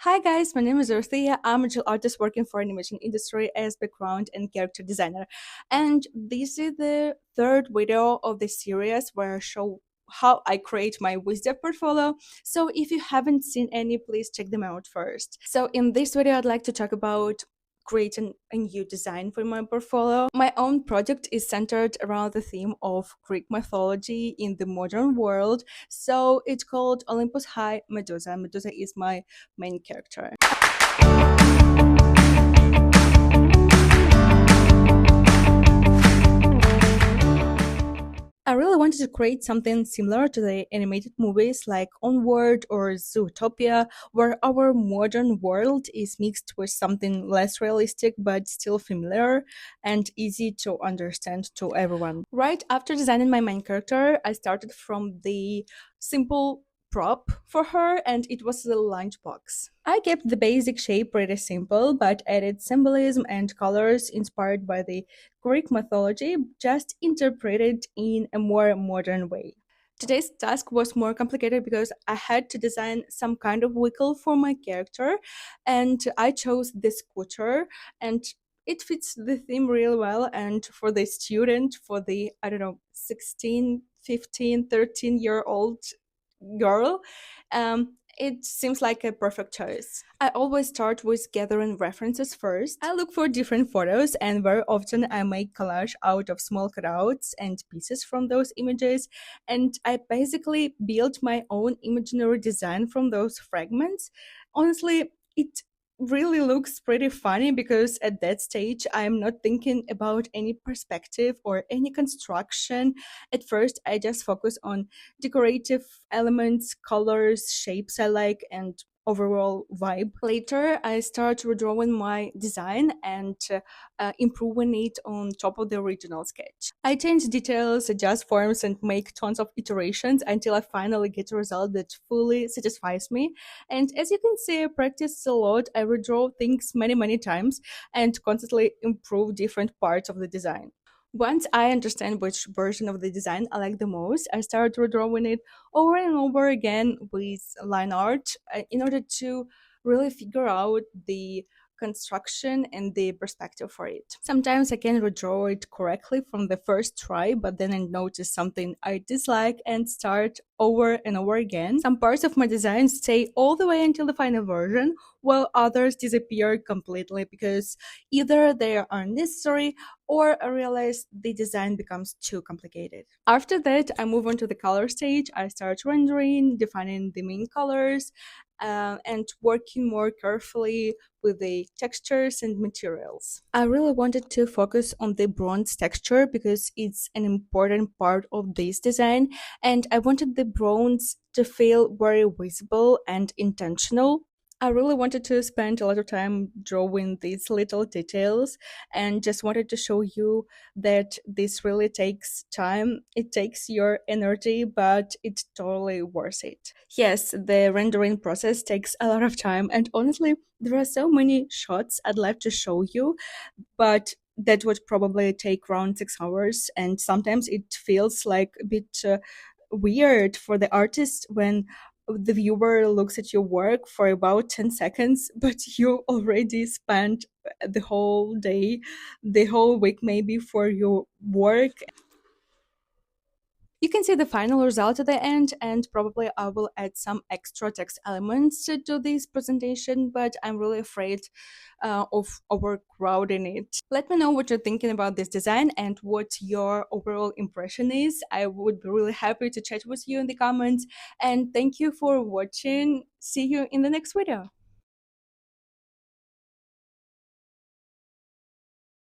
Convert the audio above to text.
Hi guys, my name is Dorothea. I'm a digital artist working for animation industry as background and character designer. And this is the third video of the series where I show how I create my Visdev portfolio. So if you haven't seen any, please check them out first. So in this video, I'd like to talk about creating a new design for my portfolio. My own project is centered around the theme of Greek mythology in the modern world. So it's called Olympus High Medusa. Medusa is my main character. I really wanted to create something similar to the animated movies like Onward or Zootopia, where our modern world is mixed with something less realistic but still familiar and easy to understand to everyone. Right after designing my main character, I started from the simple prop for her, and it was the lunchbox. I kept the basic shape pretty simple but added symbolism and colors inspired by the Greek mythology, just interpreted in a more modern way. Today's task was more complicated because I had to design some kind of vehicle for my character, and I chose this scooter, and it fits the theme real well. And for the student, for the, I don't know, 16, 15, 13-year-old girl, it seems like a perfect choice. I always start with gathering references first. I look for different photos, and very often I make collage out of small cutouts and pieces from those images, and I basically build my own imaginary design from those fragments. Honestly, it really looks pretty funny because at that stage I'm not thinking about any perspective or any construction. At first I just focus on decorative elements, colors, shapes I like, and overall vibe. Later, I start redrawing my design and improving it on top of the original sketch. I change details, adjust forms, and make tons of iterations until I finally get a result that fully satisfies me. And as you can see, I practice a lot. I redraw things many, many times and constantly improve different parts of the design. Once I understand which version of the design I like the most, I start redrawing it over and over again with line art in order to really figure out the construction and the perspective for it. Sometimes I can redraw it correctly from the first try, but then I notice something I dislike and start over and over again. Some parts of my design stay all the way until the final version, while others disappear completely because either they are unnecessary or I realize the design becomes too complicated. After that, I move on to the color stage. I start rendering, defining the main colors, and working more carefully with the textures and materials. I really wanted to focus on the bronze texture because it's an important part of this design, and I wanted the bronze to feel very visible and intentional. I really wanted to spend a lot of time drawing these little details and just wanted to show you that this really takes time. It takes your energy, but it's totally worth it. Yes, the rendering process takes a lot of time, and honestly, there are so many shots I'd like to show you, but that would probably take around 6 hours, and sometimes it feels like a bit weird for the artist when the viewer looks at your work for about 10 seconds, but you already spent the whole day, the whole week maybe for your work. You can see the final result at the end, and probably I will add some extra text elements to this presentation, but I'm really afraid of overcrowding it. Let me know what you're thinking about this design and what your overall impression is. I would be really happy to chat with you in the comments, and thank you for watching. See you in the next video.